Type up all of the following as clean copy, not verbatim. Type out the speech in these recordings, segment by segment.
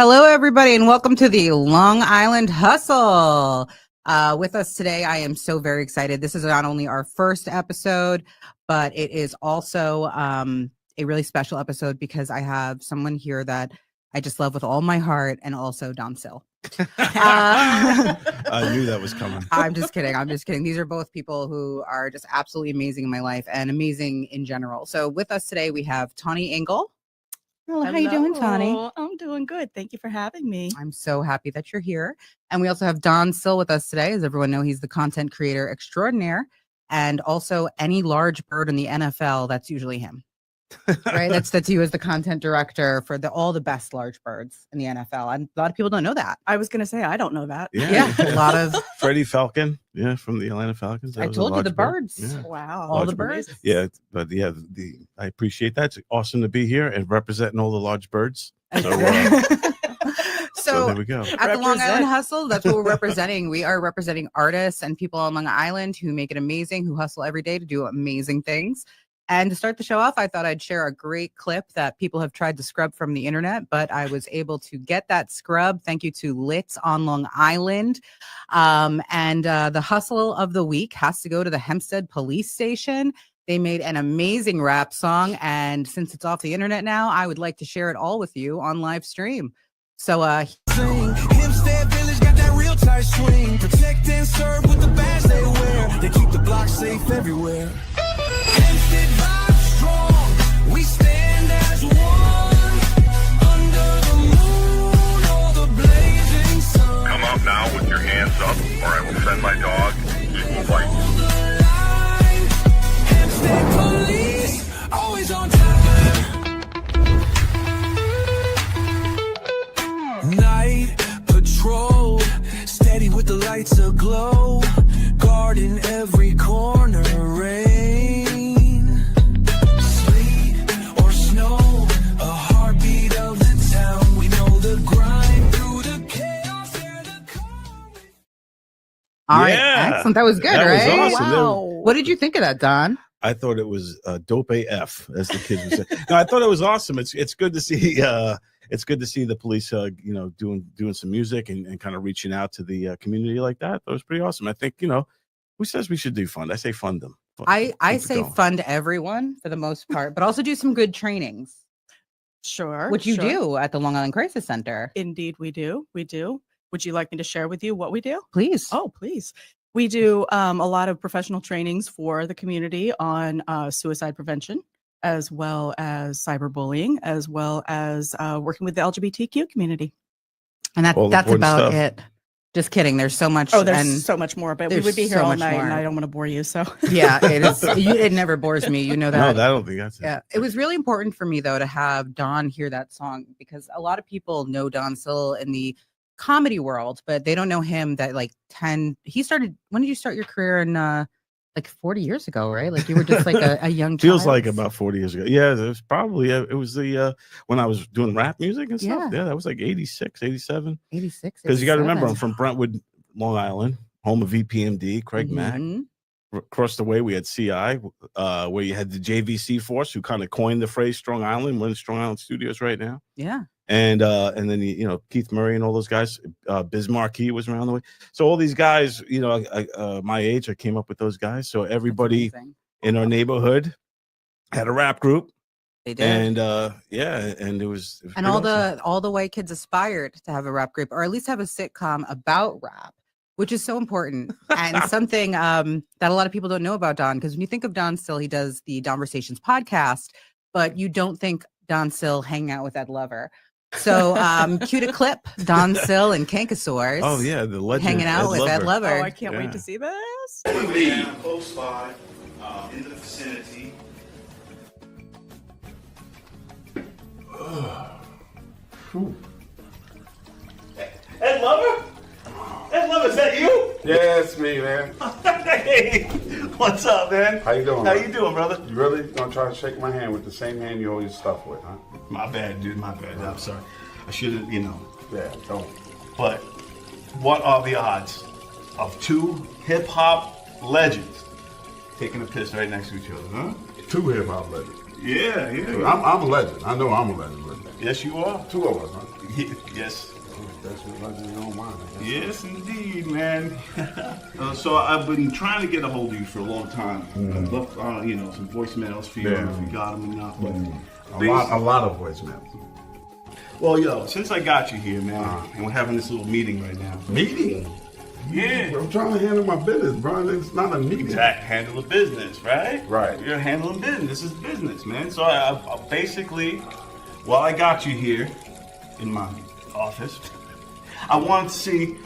Hello, everybody, and welcome to the Long Island Hustle. With us today, I am so very excited. This is not only our first episode, but it is also a really special episode because I have someone here that I just love with all my heart, and also Don Sill. I knew that was coming. I'm just kidding. These are both people who are just absolutely amazing in my life and amazing in general. So with us today, we have Tawny Engel. Hello. How you doing, Tawny? I'm doing good. Thank you for having me. I'm so happy that you're here. And we also have Don Sill with us today. As everyone knows, he's the content creator extraordinaire. And also any large bird in the NFL, that's usually him. Right? That's you as the content director for all the best large birds in the NFL. And a lot of people don't know that. I was going to say, I don't know that. Yeah. A lot of Freddie Falcon, from the Atlanta Falcons. I told you the birds. Yeah. Wow. All the birds. Yeah, but I appreciate that. It's awesome to be here and representing all the large birds. So there we go. At the Long Island Hustle, that's what we're representing. We are representing artists and people on Long Island who make it amazing, who hustle every day to do amazing things. And to start the show off, I thought I'd share a great clip that people have tried to scrub from the internet, but I was able to get that scrub. Thank you to Lit on Long Island. The hustle of the week has to go to the Hempstead Police Station. They made an amazing rap song. And since it's off the internet now, I would like to share it all with you on live stream. So, Hempstead Village got that real tight swing. Protect and serve with the badge they wear. They keep the block safe everywhere. Hempstead vibes strong. We stand as one. Under the moon or the blazing sun. Come up now with your hands up, or I will send my dog. He will bite. Hempstead Police, always on time. Night patrol, steady with the lights aglow, guarding every corner. Rain, sleet or snow, a heartbeat of the town. We know the grind through the chaos. all right, Yeah. excellent. That was good, That was right? awesome. Wow. What did you think of that, Don? I thought it was dope AF, as the kids would say. No, I thought it was awesome. It's good to see. It's good to see the police, doing some music and kind of reaching out to the community like that. That was pretty awesome. I think, who says we should do fund? I say fund them. I Keep it say going. fund everyone for the most part, but also do some good trainings, Sure. which you sure. do at the Long Island Crisis Center. Indeed, we do. We do. Would you like me to share with you what we do? Please. Oh, please. We do a lot of professional trainings for the community on suicide prevention, as well as cyberbullying, as well as working with the LGBTQ community. And All that's important about stuff. it. Just kidding. There's so much. Oh, there's and so much more, but we there's would be here so all much night, more. and I don't want to bore you. So yeah, it is. It never bores me. You know that. No, I don't think that's it. Yeah, it was really important for me though to have Don hear that song because a lot of people know Don Sill in the comedy world, but they don't know him. That he started. When did you start your career? In 40 years ago, right? Like you were just like a young. Feels child. like about 40 years ago. Yeah, it was probably it was the when I was doing rap music and stuff. Yeah. Yeah, that was like 86, 87. 86. Because you got to remember, I'm 87. from Brentwood, Long Island, home of VPMD, Craig Mack. Mhm. Across the way, we had CI, where you had the JVC Force, who kind of coined the phrase "Strong Island." We're in Strong Island Studios right now, Yeah. and then Keith Murray and all those guys. Biz Marquis was around the way. So all these guys, my age, I came up with those guys. So That's everybody amazing. in our neighborhood had a rap group, They did. and and it was And pretty awesome. all the white kids aspired to have a rap group or at least have a sitcom about rap, which is so important and something that a lot of people don't know about Don. Because when you think of Don Sill, he does the Donversations podcast, but you don't think Don Sill hanging out with Ed Lover. So cue to clip Don Sill and Kankasaurs. Oh yeah, the legend hanging out with Ed Lover. oh, I can't Yeah. wait to see this. Close by, in the vicinity. Ed Lover? Ed Lover, is that you? Yeah, it's me, man. Hey, what's up, man? How you doing? How man? you doing, brother? You really gonna try to shake my hand with the same hand you hold your stuff with, huh? My bad, dude. My bad. I'm sorry. I should have, Yeah, don't. But what are the odds of two hip hop legends taking a piss right next to each other, huh? Two hip hop legends. Yeah, yeah. I'm a legend. I know I'm a legend. Yes, you are. Two of us, huh? Yes. That's what legends don't mind. I guess. Yes, indeed, man. So I've been trying to get a hold of you for a long time. I've left, some voicemails for you if you got them or not. But A lot of voicemails. well, since I got you here, man, and we're having this little meeting right now. Meeting? Yeah. I'm trying to handle my business, bro. It's not a meeting. Exact handle of business, right? Right. You're handling business. This is business, man. So I basically, while I got you here in my office, I wanted to see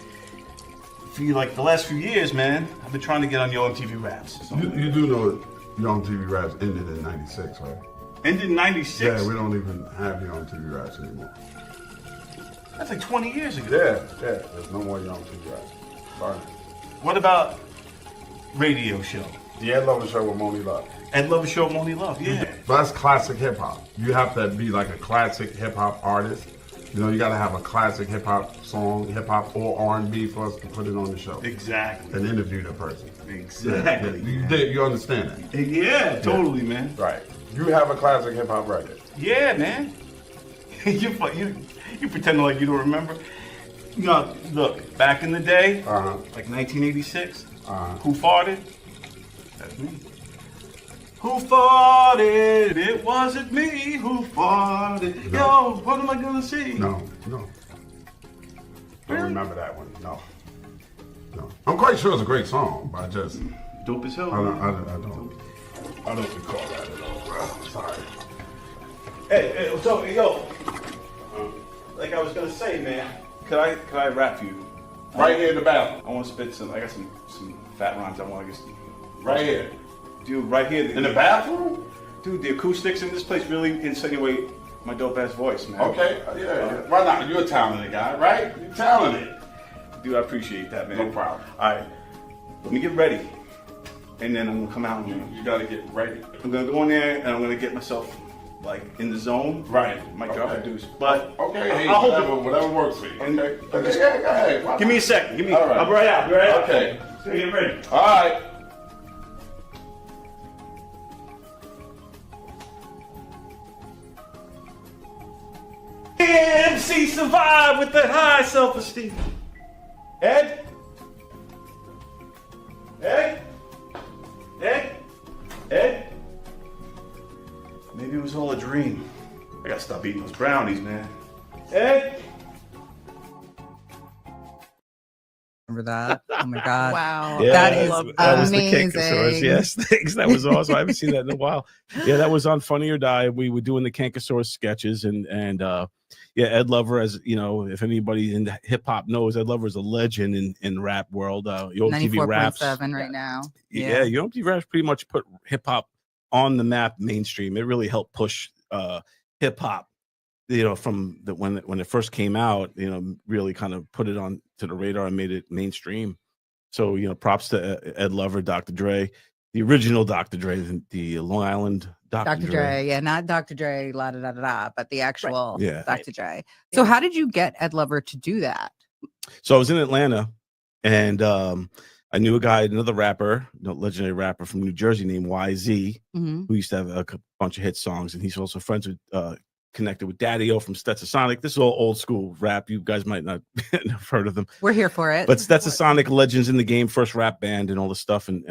for you, like the last few years, man. I've been trying to get on your MTV Raps. So. You do know Yo MTV Raps ended in '96, right? Ended in '96. Yeah, we don't even have Yo MTV Raps anymore. That's like 20 years ago. Yeah. There's no more Yo MTV Raps. Sorry. What about radio show? The Ed Lover Show with Moni Love. Ed Lover Show, Moni Love. Yeah. But that's classic hip hop. You have to be like a classic hip hop artist. You know, you got to have a classic hip hop song, hip hop or R&B for us to put it on the show Exactly. and interview the person. Exactly. You understand that? Yeah, totally, man. Right. You have a classic hip hop record. Yeah, man. you pretending like you don't remember. No, look, back in the day, like 1986, who farted? That's me. Who farted? It wasn't me who farted. No. Yo, what am I gonna see? No. Don't Really? remember that one. No. I'm quite sure it's a great song, but I just Dope as hell. I man. don't recall that at all, bro. Sorry. Hey, so yo, like I was gonna say, man, could I rap for you? Right here in the bathroom. I want to spit some. I got some fat rhymes. I want to get Right here. dude right here. In the bathroom? Dude, the acoustics in this place really insinuate my dope ass voice, man. Okay. Yeah. Why not? You're a talented guy, right? You're talented. Dude, I appreciate that, man. No problem. All right, let me get ready, and then I'm gonna come out and You gotta get ready. I'm gonna go in there and I'm gonna get myself like in the zone. Right. Might Okay. drop a deuce, but Okay, hey, I'll hold whatever works for you. And- Okay. Okay, yeah, go ahead. Why Give me a not? second. Give me. All right. I'll be right out. Be right out. Okay. So get ready. All right. MC survive with the high self-esteem. Ed? Maybe it was all a dream. I gotta stop eating those brownies, man. Ed? Remember that? Oh my God. Wow. That is that was the amazing. Cankersaurus. Yes, thanks. That was awesome. I haven't seen that in a while. Yeah, that was on Funny or Die. We were doing the Cankersaurus sketches, and yeah, Ed Lover, as you know, if anybody in hip hop knows, Ed Lover is a legend in rap world. Yo MTV Raps 94.7 right now. Yeah, Yo MTV Raps pretty much put hip hop on the map mainstream. It really helped push hip hop. You know, from when it first came out, you know, really kind of put it on to the radar and made it mainstream. So, you know, props to Ed Lover, Dr. Dre, the original Dr. Dre, the Long Island Dr. Dre. Yeah, not Dr. Dre, la da da da da, but the actual Yeah. Dr. Dre. So, how did you get Ed Lover to do that? So I was in Atlanta, and I knew a guy, another rapper, legendary rapper from New Jersey named YZ, Mm-hmm. who used to have a bunch of hit songs, and he's also friends with connected with Daddy-O from Stetsasonic. This is all old school rap. You guys might not have heard of them, We're here for it. but Stetsasonic, legends in the game, first rap band, and all this stuff. And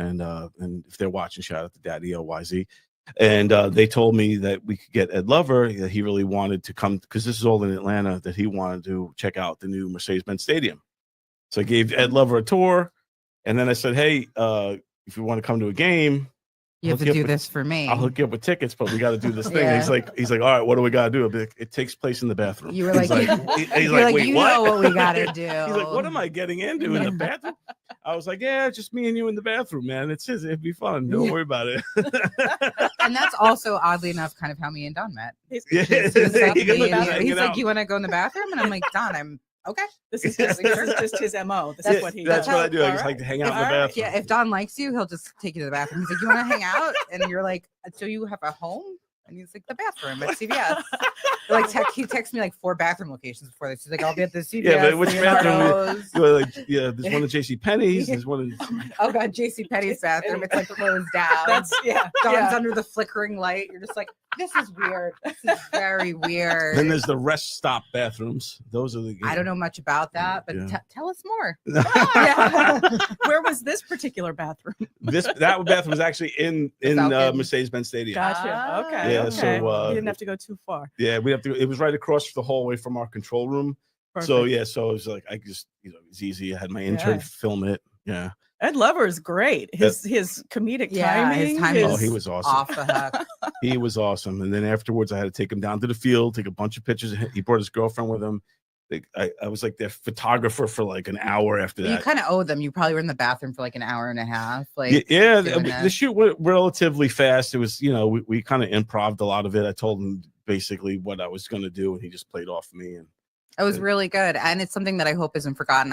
if they're watching, shout out to Daddy-O, YZ. And they told me that we could get Ed Lover. That he really wanted to come, because this is all in Atlanta, that he wanted to check out the new Mercedes-Benz Stadium. So I gave Ed Lover a tour, and then I said, hey, if you want to come to a game, you have to do this for me. I'll hook you up with tickets, but we got to do this thing. Yeah. He's like, all right, what do we got to do? I'll be like, it takes place in the bathroom. You were like, he's you're like, wait, you what? know what we gotta do. He's like, what am I getting into in the bathroom? I was like, yeah, just me and you in the bathroom, man. It'd be fun. Don't worry about it. And that's also oddly enough kind of how me and Don met. Yeah, He was there you go, me and hanging he's like, out. you want to go in the bathroom? And I'm like, Don, I'm okay. This is just his MO. This is what he That's does. what I do. I All just like to hang out in the All right. bathroom. Yeah, if Don likes you, he'll just take you to the bathroom. He's like, you want to hang out? And you're like, so you have a home? And he's like, the bathroom at CVS. He texts me like 4 bathroom locations before this. He's like, I'll be at the CVS. Yeah, but which bathroom? Leonardo's. There's one at JC Penney's. There's one in Oh God, JC Penney's bathroom. It's like closed down. That's Don's under the flickering light. You're just like, This is weird. This is very weird. Then there's the rest stop bathrooms. Those are the. I don't know much about that, but Yeah. tell us more. Yeah. Where was this particular bathroom? That bathroom was actually in Falcon. Mercedes-Benz Stadium. Gotcha. Ah. Okay. Yeah, okay. so, You didn't have to go too far. Yeah, we have to. It was right across the hallway from our control room. So Perfect. yeah, so it was like I just it was easy. I had my intern Yeah. film it. Yeah. Ed Lover is great. His comedic Yeah, his timing. timing Oh, he was awesome. Off the hook. He was awesome. And then afterwards, I had to take him down to the field, take a bunch of pictures. He brought his girlfriend with him. I was like their photographer for like an hour after You that. kind of owe them. You probably were in the bathroom for like an hour and a half. Like, Yeah, doing the that. shoot went relatively fast. It was, we kind of improv'd a lot of it. I told him basically what I was going to do, and he just played off me. And it was really good. And it's something that I hope isn't forgotten.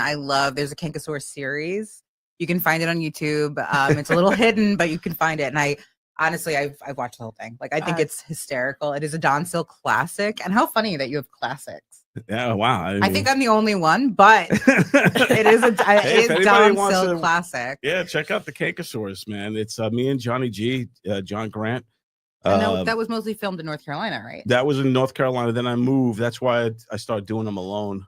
There's a Kankasaur series. You can find it on YouTube. It's a little hidden, but you can find it. And I've watched the whole thing. Like, I think it's hysterical. It is a Don Sill classic. And how funny that you have classics. yeah, wow. I think I'm the only one, but it is Hey, if it is anybody Don wants Sill to- classic. yeah, check out the Kankasaurus, man. It's me and Johnny G, John Grant. And that was mostly filmed in North Carolina, right? That was in North Carolina. Then I moved. That's why I started doing them alone,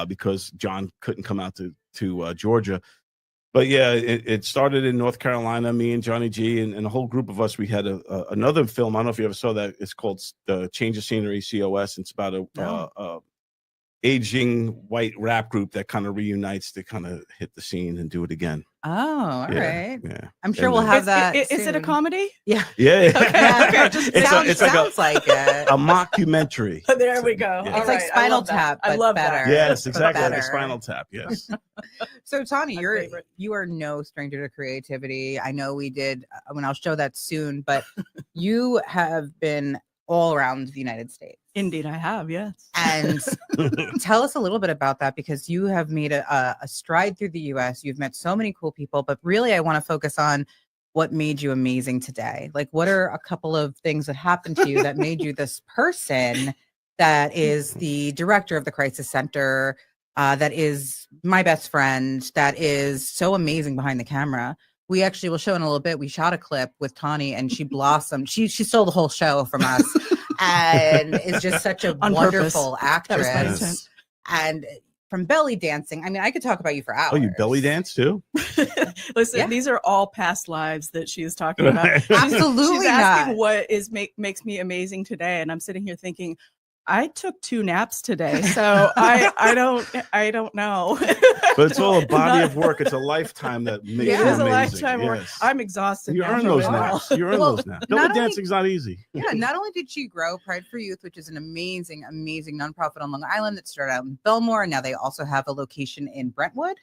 because John couldn't come out to Georgia. But yeah, it started in North Carolina. Me and Johnny G and a whole group of us. We had another film. I don't know if you ever saw that. It's called Change of Scenery, COS. It's about a aging white rap group that kind of reunites to kind of hit the scene and do it again. Oh, all right. Yeah. I'm sure And we'll then- have that. Is it a soon. comedy? Yeah. Yeah. Yeah, Okay, just It's sounds like like it. a mockumentary. There we go. Yeah. All It's like right, I Spinal love that. Tap, I but love better. that. Yes, But exactly. Like a better. Spinal Tap. Yes. So Tawny, My you favorite. are no stranger to creativity. I know we did when I'll show that soon, but you have been all around the United States. Indeed, I have. Yes. And tell us a little bit about that, because you have made a stride through the US. You've met so many cool people, but really I want to focus on what made you amazing today. Like, what are a couple of things that happened to you that made you this person that is the director of the Crisis Center, that is my best friend, that is so amazing behind the camera. We actually will show in a little bit. We shot a clip with Tawny and she blossomed. She stole the whole show from us and is just such a On wonderful purpose. That was my actress. intent. And from belly dancing, I mean, I could talk about you for hours. Oh, you belly dance too? Listen, Yeah. these are all past lives that she is talking about. She's- Absolutely She's asking not. what makes me amazing today, and I'm sitting here thinking, I took 2 naps today, so I don't know. But it's all a body Not- of work. It's a lifetime that makes Yeah. you It is a amazing. lifetime work. Yes. I'm exhausted. You now earn from those it all. naps. You earn Well, those naps. not Belly only- dancing's not easy. Yeah, not only did she grow Pride for Youth, which is an amazing, amazing nonprofit on Long Island that started out in Belmore, and now they also have a location in Brentwood.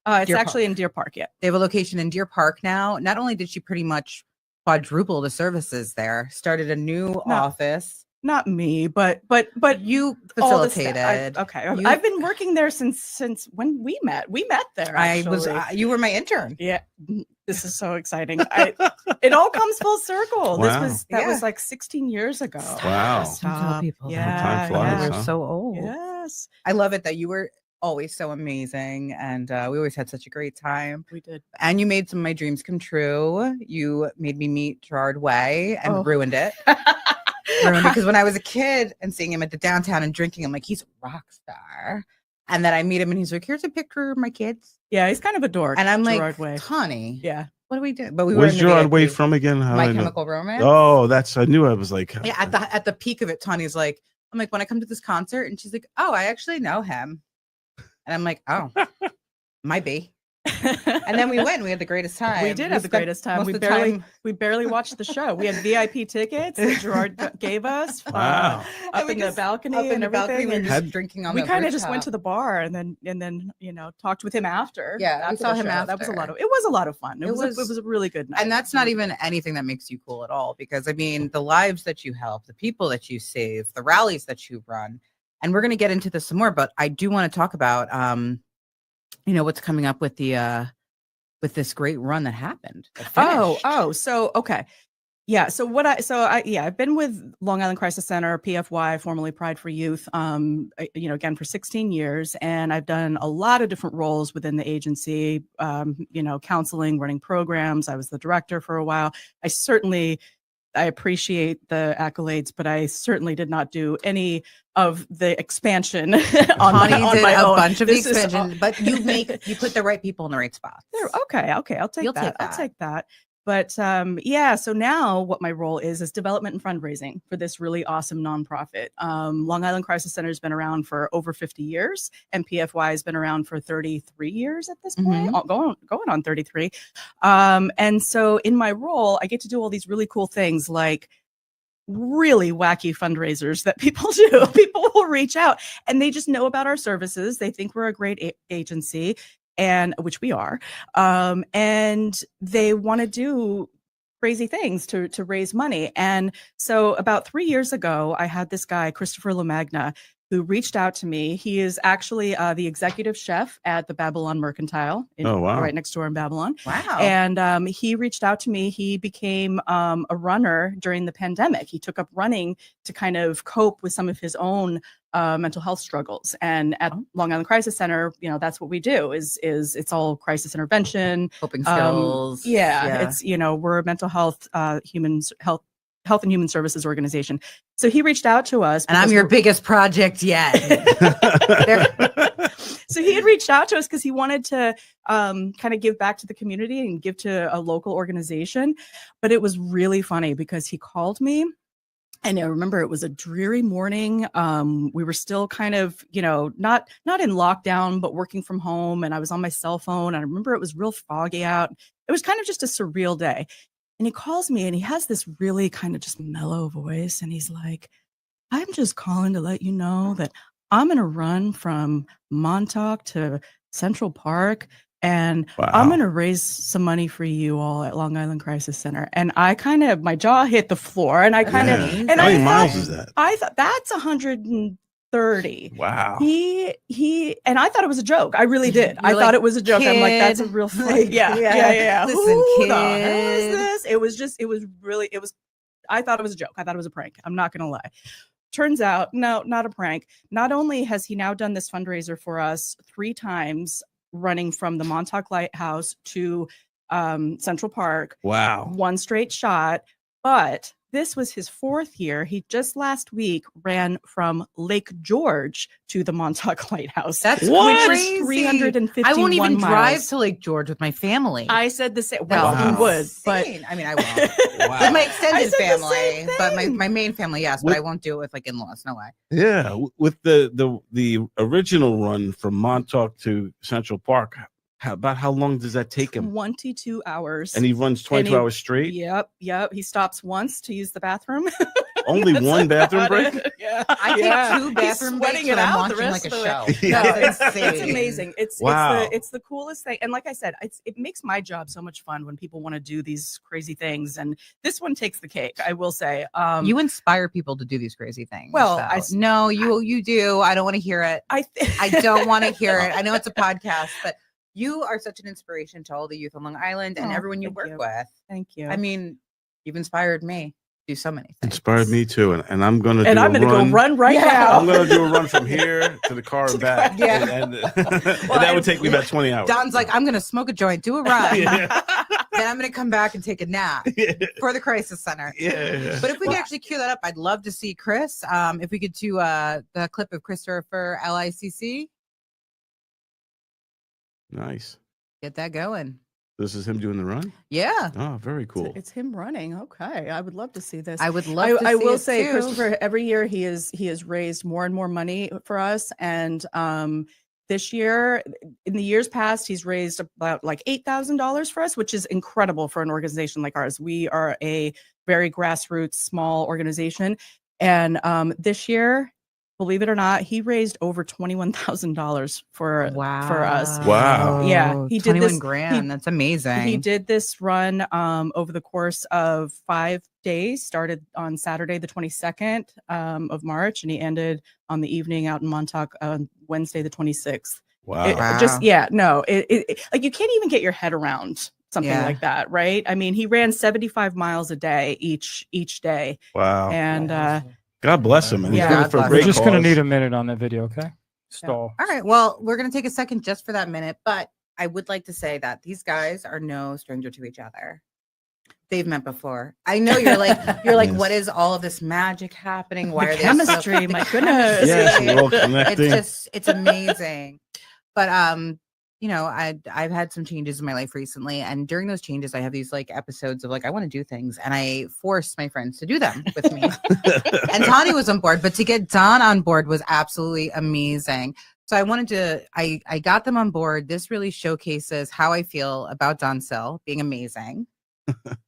It's Deer actually in Deer Park. Yeah. They have a location in Deer Park now. Not only did she pretty much quadruple the services there, started a new No. office. Not me, but You all the staff. facilitated. Okay, You- I've been working there since when we met. We met there. Actually. You were my intern. Yeah, this is so exciting. It all comes full circle. Wow. That Yeah. was like 16 years ago. Wow. Don't tell people that. Yeah, Time flies, We're huh? so old. Yes, I love it that you were always so amazing, and we always had such a great time. we did. And you made some of my dreams come true. You made me meet Gerard Way and Oh. ruined it. Because when I was a kid and seeing him at the downtown and drinking, I'm like, he's a rock star. And then I meet him and he's like, here's a picture of my kids. Yeah, he's kind of a dork. And I'm Gerard like, Way. honey, Yeah. what do we do? But we Where's were in the Gerard Way VIP. from again? How My do I know? Chemical Romance. Oh, I knew I was like, Yeah, at the peak of it, Tawny's like, I'm like, when I come to this concert, and she's like, oh, I actually know him. And I'm like, oh, might be. And then we went and we had the greatest time. We did have the spent greatest time. most We of the barely time- we barely watched the show. We had VIP tickets that Gerard gave us. Wow. Up And we in the just- balcony up in and the balcony, everything. we were and just Had- drinking on we the kind of just went rooftop. to the bar and then talked with him after. Yeah, we after saw the him show. That was a lot after. of it was a lot of fun. It It was was- a really good night. And that's not even anything that makes you cool at all, because I mean, the lives that you help, the people that you save, the rallies that you run, and we're going to get into this some more, but I do want to talk about what's coming up with the with this great run that happened. that finished. So okay. Yeah. So I've been with Long Island Crisis Center, PFY, formerly Pride for Youth, again for 16 years. And I've done a lot of different roles within the agency, counseling, running programs. I was the director for a while. I certainly I appreciate the accolades, but I certainly did not do any of the expansion on Connie my, on did my a own. bunch of the This is, expansion, but you put the right people in the right spots. okay, I'll take You'll that. take I'll that. take that. But yeah, so now what my role is development and fundraising for this really awesome nonprofit. Long Island Crisis Center has been around for over 50 years, and PFY has been around for 33 years at this point, going on 33. And so in my role, I get to do all these really cool things like really wacky fundraisers that people do. People will reach out and they just know about our services. They think we're a great agency, and which we are, and they want to do crazy things to raise money. And so about 3 years ago, I had this guy, Christopher LaMagna, who reached out to me. He is actually the executive chef at the Babylon Mercantile, right next door in Babylon. Wow. And he reached out to me. He became a runner during the pandemic. He took up running to kind of cope with some of his own mental health struggles. And at Long Island Crisis Center, that's what we do is it's all crisis intervention, coping skills. It's, we're a mental health, health and human services organization. So he reached out to us. And I'm your biggest project yet. So he had reached out to us because he wanted to kind of give back to the community and give to a local organization. But it was really funny because he called me. And I remember it was a dreary morning. We were still kind of, not in lockdown, but working from home. And I was on my cell phone. And I remember it was real foggy out. It was kind of just a surreal day. And he calls me and he has this really kind of just mellow voice. And he's like, I'm just calling to let you know that I'm going to run from Montauk to Central Park. And I'm going to raise some money for you all at Long Island Crisis Center. And I kind of, my jaw hit the floor and I kind of, and how I many thought, miles is that? I thought that's 130. Wow. And I thought it was a joke. I really did. I thought it was a joke. I'm like, that's a real thing. Yeah. Listen, Who kid. the hell is this? I thought it was a joke. I thought it was a prank. I'm not going to lie. Turns out, no, not a prank. Not only has he now done this fundraiser for us 3 times, running from the Montauk Lighthouse to Central Park. Wow. One straight shot. But this was his 4th year. He just last week ran from Lake George to the Montauk Lighthouse. That's crazy. 351 I won't even drive miles. to Lake George with my family. I said the same. Well, Wow. you would, but I mean, I won't. With my extended said the same family, but thing. my main family, yes, but I won't do it with like in-laws. No way. Yeah, with the original run from Montauk to Central Park, about how long does that take him? 22 hours. And he runs 22 hours straight? Yep. He stops once to use the bathroom. Only That's one bathroom about break? it. Yeah. I take 2 bathroom He's breaks sweating when it I'm out the watching rest like a of show. it. Yeah. No, It's it's insane. amazing. Wow. It's the coolest thing. And like I said, it makes my job so much fun when people want to do these crazy things. And this one takes the cake, I will say. You inspire people to do these crazy things. Well, so. No, you do. I don't want to hear it. I don't want to hear it. I know it's a podcast, but you are such an inspiration to all the youth on Long Island and everyone you thank work you. with. Thank you. I mean, you've inspired me to do so many things. Inspired me too. And I'm going to and I'm going to go run right now. I'm going to do a run from here to the car and back. Yeah. And that would take me about 20 hours. Don's like, I'm going to smoke a joint, do a run. Yeah. Then I'm going to come back and take a nap for the crisis center. Yeah. But if we could actually cue that up, I'd love to see Chris. If we could do the clip of Christopher LICC, Nice. get that going. This is him doing the run? Yeah, Oh, very cool. It's him running. Okay. I would love to see this. I would love to I see will it say, too. Christopher, every year he has raised more and more money for us. And this year, in the years past, he's raised about like $8,000 for us, which is incredible for an organization like ours. We are a very grassroots, small organization. And this year, believe it or not, he raised over $21,000 for us. Wow. Yeah, he did 21 this- grand. That's amazing. He did this run over the course of 5 days, started on Saturday, the 22nd of March, and he ended on the evening out in Montauk on Wednesday, the 26th. Wow. It like you can't even get your head around something Yeah. like that, right? I mean, he ran 75 miles a day each day. Wow. And God bless him. And Yeah. he's doing it for a God great bless We're just going to cause. need a minute on that video, okay? Stall. All right. Well, we're going to take a second just for that minute, but I would like to say that these guys are no stranger to each other. they've met before. I know you're like Yes. what is all of this magic happening? Why The are they chemistry, the my goodness. Yes, we're all connecting. It's amazing. But you know, I've had some changes in my life recently, and during those changes, I have these like episodes of like I want to do things, and I force my friends to do them with me. And Tani was on board, but to get Don on board was absolutely amazing. So I wanted to, I got them on board. This really showcases how I feel about Don Sill being amazing,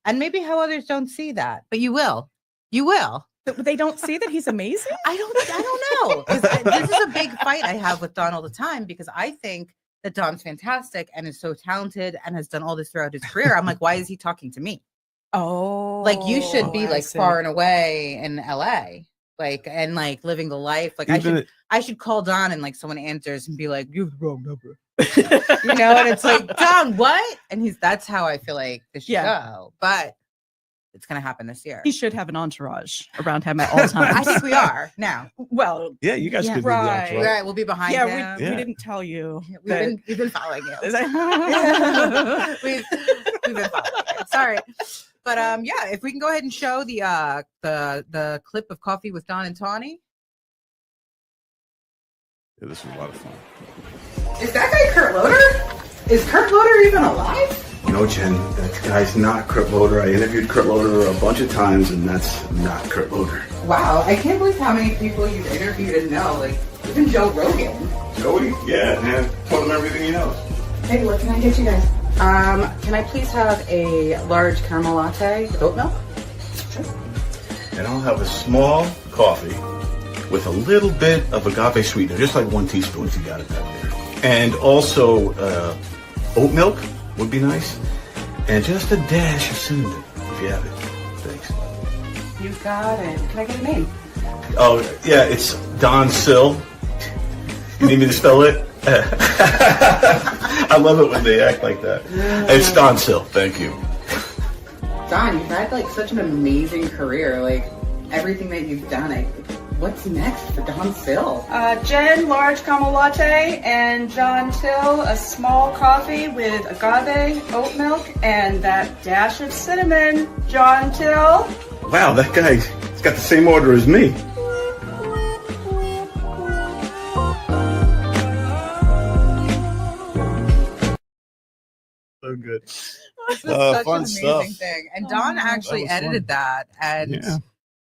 and maybe how others don't see that, but you will. You will. But they don't see that he's amazing. I don't know. 'Cause this is a big fight I have with Don all the time because I think that Don's fantastic and is so talented and has done all this throughout his career. I'm like, why is he talking to me? Oh, Like you should be I like see. far and away in LA, like and like living the life. Like Even I should call Don and like someone answers and be like, you have the wrong number. You know, and it's like, Don, what? And that's how I feel like this should go. But it's gonna happen this year. He should have an entourage around him at all times. I think we are now. Well, yeah, you guys Yeah, could right. do that. Right, we'll be behind yeah, him. we Yeah. didn't tell you. We've been following you. Is that- we've been following you. Sorry. But yeah, if we can go ahead and show the clip of Coffee with Don and Tawny. Yeah, this was a lot of fun. Is that guy Kurt Loder? Is Kurt Loder even alive? You know, Jen, that guy's not Kurt Loder. I interviewed Kurt Loder a bunch of times, and that's not Kurt Loder. Wow, I can't believe how many people you've interviewed and know. Like even Joe Rogan. Joey? Yeah, man. Told him everything he knows. Hey, what can I get you guys? Can I please have a large caramel latte with oat milk? And I'll have a small coffee with a little bit of agave sweetener, just like 1 teaspoon if you got it back there. And also oat milk would be nice. And just a dash of cinnamon if you have it. Thanks. You got it. Can I get a name? Oh, yeah, it's Don Sill. You need me to spell it? I love it when they act like that. It's Don Sill. Thank you. Don, you've had like such an amazing career. Like everything that you've done. What's next for Don Sill? Jen, large caramel latte, and John Till, a small coffee with agave, oat milk, and that dash of cinnamon. John Till. Wow, that guy's got the same order as me. So good. This was such fun an amazing stuff. thing. And Don actually That was edited that and Yeah.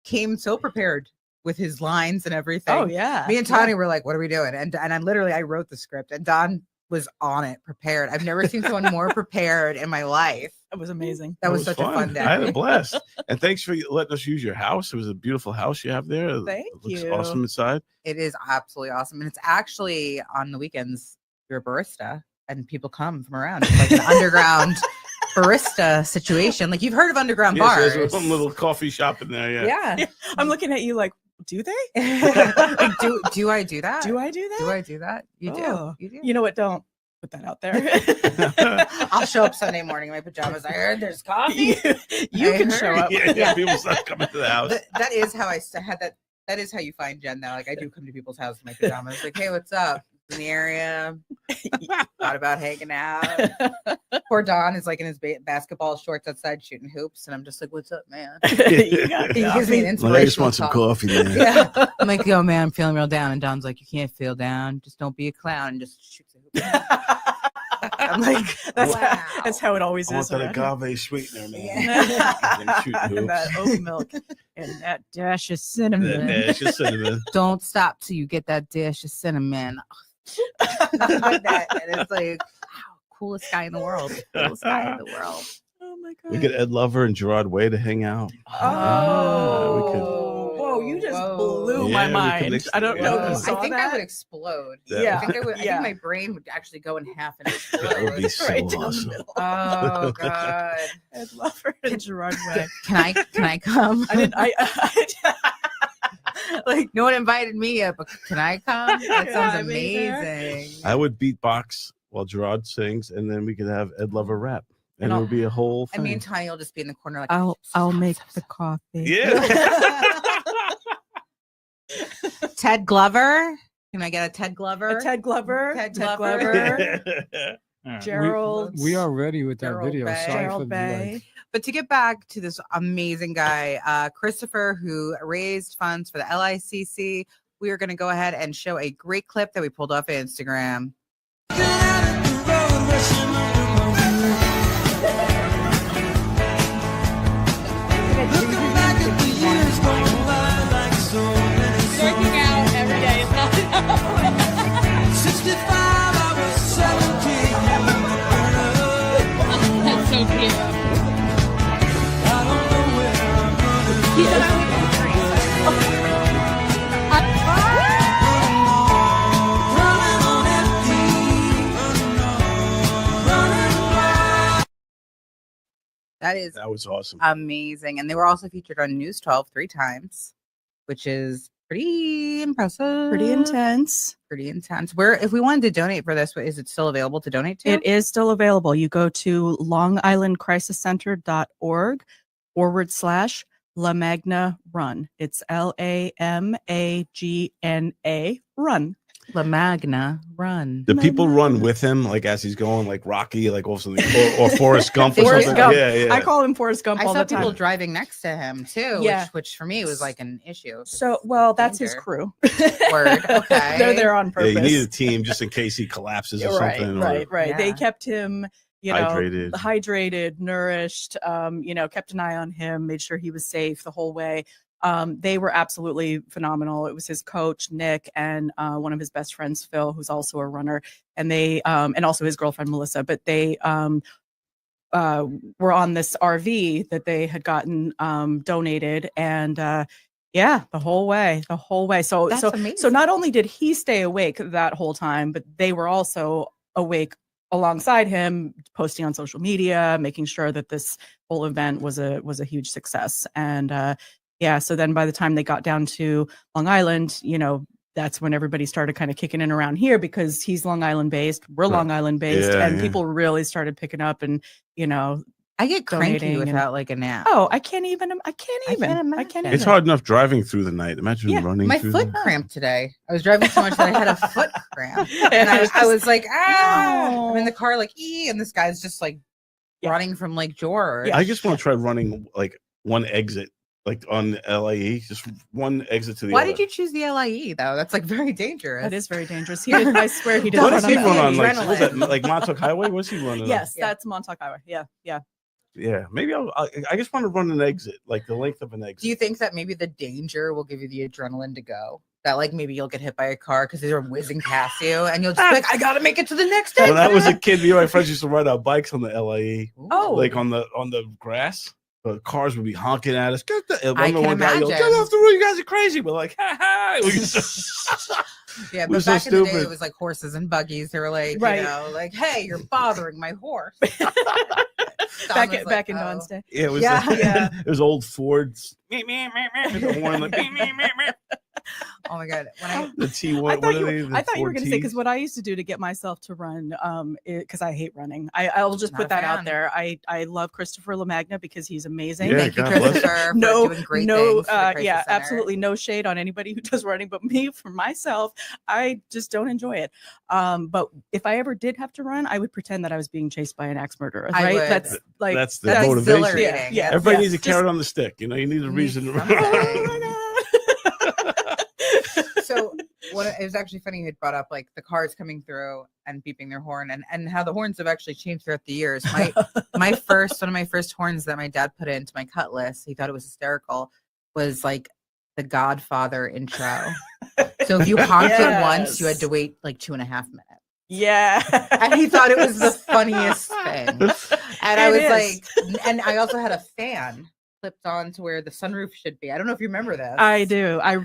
came so prepared with his lines and everything. Oh yeah. Me and Tony were like, what are we doing? And I wrote the script and Don was on it, prepared. I've never seen someone more prepared in my life. It was amazing. That was such a fun day. I had a blast. And thanks for letting us use your house. It was a beautiful house you have there. Thank It looks you. awesome inside. It is absolutely awesome. And it's actually on the weekends, you're a barista and people come from around. It's like an underground barista situation. Like you've heard of underground Yes, bars. there's one little coffee shop in there. Yeah. Yeah. I'm looking at you like, do they? Like, do I do that? Do I do that? Do I do that? You Oh. do. You do. You know what? Don't put that out there. I'll show up Sunday morning in my pajamas. I heard there's coffee. you I can show heard. up. Yeah, people start coming to the house. That is how I had that. That is how you find Jen now. Like I do come to people's houses in my pajamas. Like, hey, what's up? In the area. Thought about hanging out. Poor Don is like in his basketball shorts outside shooting hoops, and I'm just like, what's up, man? You got He gives me an coffee. inspirational Well, I just want some talk. coffee, man. Yeah. I'm like, yo, man, I'm feeling real down. And Don's like, you can't feel down. Just don't be a clown and just shoot the hoop. I'm like, that's, wow. that's how it always I want is. that around agave sweetener, man. Yeah. Them shooting here. And that hoops. oat milk and that dash of That cinnamon. dash of cinnamon. Don't stop till you get that dish of cinnamon. Like that. And it's like, wow, coolest guy in the world. Coolest guy in the world. Oh my god. We get Ed Lover and Gerard Way to hang out. Oh, we could- whoa! You just Whoa. blew Yeah, my we mind. could I don't know if yeah. you saw I think that. I would explode. Yeah. I think I would. I Yeah. think my brain would actually go in half and That would be explode. so Right down the awesome. middle. Oh god! Ed Lover and Gerard Way. Can I come? I didn't. Like no one invited me yet, but can I come? That Yeah, sounds I mean, there. amazing. I would beatbox while Gerard sings, and then we could have Ed Lover rap, and it And would be a whole And me thing. and Tanya will just be in the corner like I'll make the coffee. Yeah. Ted Glover. Can I get a Ted Glover? A Ted Glover. Ted Ted Glover. Glover. Yeah, Gerald- We are ready with that Gerald video. Bay. Sorry for Gerald the delay. Bay. But to get back to this amazing guy, Christopher, who raised funds for the LICC, we are going to go ahead and show a great clip that we pulled off Instagram. Working out every day is not enough. 65, I was 17. That's so cute. I don't know where I'm gonna be. Running on empty. Running That is That was awesome. amazing. And they were also featured on News 12 3 times, which is pretty impressive. Pretty intense. Pretty intense. Where, if we wanted to donate for this, is it still available to donate to? It is still available. You go to longislandcrisiscenter.org/La Magna Run. It's LAMAGNA Run. La Magna Run. Do people run with him, like as he's going, like Rocky, like or something, or Forrest Gump or Forrest something? Gump. Yeah, yeah. I call him Forrest Gump I all saw the time. people driving next to him too, Yeah. which for me was like an issue. So, well, that's his Danger. crew. Word, okay. They're there on Yeah, purpose. you need a team just in case he collapses or right, something. right, or, right. They Yeah. kept him, Hydrated. hydrated, nourished. Kept an eye on him, made sure he was safe the whole way. They were absolutely phenomenal. It was his coach Nick and one of his best friends Phil, who's also a runner, and they and also his girlfriend Melissa. But they were on this RV that they had gotten donated, and yeah, the whole way. So That's so amazing. not only did he stay awake that whole time, but they were also awake alongside him, posting on social media, making sure that this whole event was a huge success. And yeah, so then by the time they got down to Long Island, that's when everybody started kind of kicking in around here, because he's Long Island based, we're Long Island based, Yeah, and yeah. people really started picking up and I get cranky donating and- without like a nap. oh, I can't even imagine. It's hard enough driving through the night. Imagine Yeah, running My through foot the cramped today. I was driving so much that I had a foot cramp. And I was like, I'm in the car like, and this guy's just like Yeah. running from Lake George. I just want to try running like one exit, like on LIE, just one exit to the Why other. did you choose the LIE though? That's like very dangerous. That is very dangerous. He did, I swear he did. What run does he on run that. on? Like, was that, Adrenaline. like Montauk Highway? What's he running Yes, Yeah. that's Montauk Highway. Yeah. Yeah, maybe I just want to run an exit, like the length of an exit. Do you think that maybe the danger will give you the adrenaline to go? That like maybe you'll get hit by a car because they're whizzing past you, and you'll just be like, I gotta make it to the next exit. When I was a kid, me and my friends used to ride our bikes on the LIE, Oh. like on the grass. The cars would be honking at us. Get the, I one can guy yelled, "Get imagine. off the road! You guys are crazy!" We're like, "Ha ha!" We used to- Yeah, We're but so back in the day, stupid. it was like horses and buggies. They were like, Right. like, hey, you're bothering my horse. back was in like, Don's oh. day. Yeah, it was. Yeah, yeah. It was old Fords. With the horn, like, Oh my god, when I the T1. I what thought are you, they? The I thought you were Ford going to say, Ts? because what I used to do to get myself to run, because I hate running. I'll just Not put a that out fan. there. I love Christopher LaMagna because he's amazing. Yeah, thank you, God bless him. Christopher, for No, doing great no, things. For the Crisis yeah, Center. absolutely no shade on anybody who does running, but me, for myself, I just don't enjoy it. But if I ever did have to run, I would pretend that I was being chased by an axe murderer. I Right? would. That's like That's the That's motivation. exhilarating. Yeah, Everybody yeah. needs a Just- carrot on the stick. You need a reason to something. run. So it was actually funny you had brought up like the cars coming through and beeping their horn and how the horns have actually changed throughout the years. One of my first horns that my dad put into my Cutlass, he thought it was hysterical, was like the Godfather intro. So if you honked it once, you had to wait like 2.5 minutes. yeah. And he thought it was the funniest thing. And I It was is. like, and I also had a fan clipped on to where the sunroof should be. I don't know if you remember this. I do. I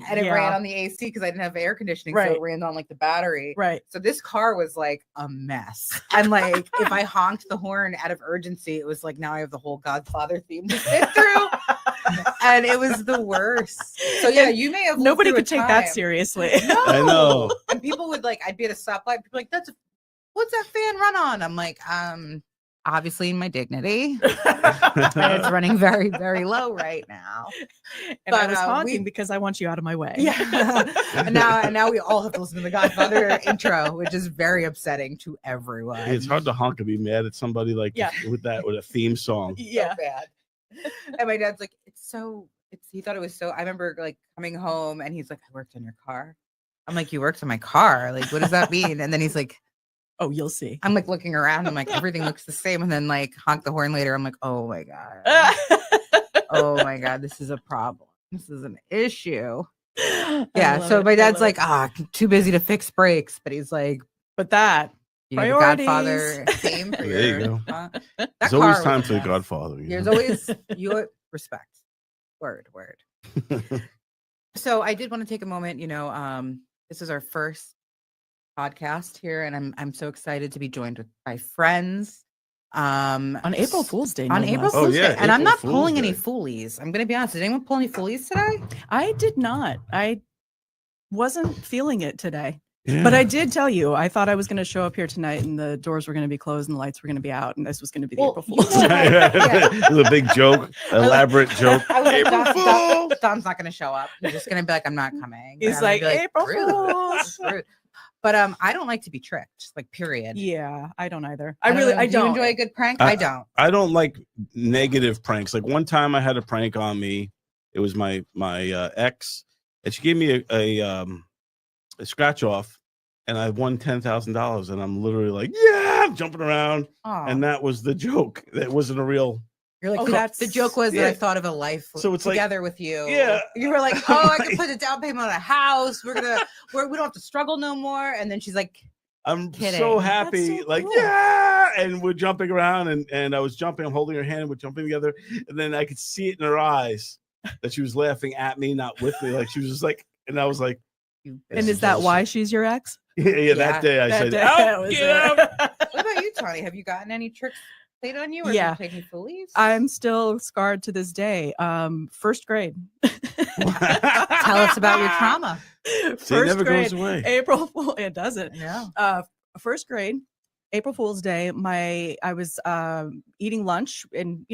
And it yeah. ran on the AC because I didn't have air conditioning, so Right. it ran on like the battery. Right. So this car was like a mess. And like if I honked the horn out of urgency, it was like now I have the whole Godfather theme to sit through. And it was the worst. So yeah, you may have lived Nobody through a could take that time. seriously. No. I know. And people would like, I'd be at a stoplight, people like, what's that fan run on? I'm like, obviously my dignity. And it's running very, very low right now. And I But, was honking we- because I want you out of my way. Yeah. and now we all have to listen to the Godfather intro, which is very upsetting to everyone. It's hard to honk and be mad at somebody like Yeah. with a theme song. Yeah. So bad. And my dad's like, he thought it was so. I remember like coming home and he's like, I worked on your car. I'm like, you worked on my car? Like, what does that mean? And then he's like, Oh, you'll see. I'm like looking around. I'm like, everything looks the same. And then like honk the horn later. I'm like, oh my God. Oh my God. This is a problem. This is an issue. Yeah. So my dad's like, too busy to fix brakes. But he's like, but that you need a priorities. Godfather theme for There you your, go. that There's always car time was for the a mess. Godfather. you There's know? always your respect. Word. So I did want to take a moment, this is our first podcast here, and I'm so excited to be joined by friends. On April Fool's Day. On no April less. Oh, Fool's yeah, Day. And I'm April not Fool's pulling any Day. foolies. I'm gonna be honest. Did anyone pull any foolies today? I did not. I wasn't feeling it today. Yeah. But I did tell you, I thought I was going to show up here tonight and the doors were going to be closed and the lights were going to be out. And this was going to be the Well, April you Fool's. know- It was a big joke, elaborate joke. I was like, April Fool! Don's not gonna show up. He's just gonna be like, I'm not coming. He's And I'm gonna like, be April "Rude. Fools." That's rude. But I don't like to be tricked. Like, period. Yeah, I don't either. I I really, know. I Do you don't. enjoy a good prank. I don't. I don't like negative pranks. Like one time I had a prank on me. It was my ex, and she gave me a scratch off, and I won $10,000. And I'm literally like, yeah, I'm jumping around. Aw. And that was the joke. That wasn't a real. You're like, Oh, the that's- joke was that I yeah. thought of a life So it's like- together with you. Yeah. You were like, oh, I can put a down payment on a house. We don't have to struggle no more. And then she's like, I'm Kidding. so That's happy, so like cool. yeah, and we're jumping around, and I was jumping, I'm holding her hand, and we're jumping together, and then I could see it in her eyes that she was laughing at me, not with me, like she was just like, and I was like, you And This is is that awesome. why she's your ex? yeah, that day I That said, day, out, that was get it. out. What about you, Tony? Have you gotten any tricks played on you? Or Yeah. have you played any foolies? I'm still scarred to this day. First grade. Tell us about your trauma. See, it First never grade. goes away. April Fool. It doesn't. Yeah. First grade, April Fool's Day. I was eating lunch in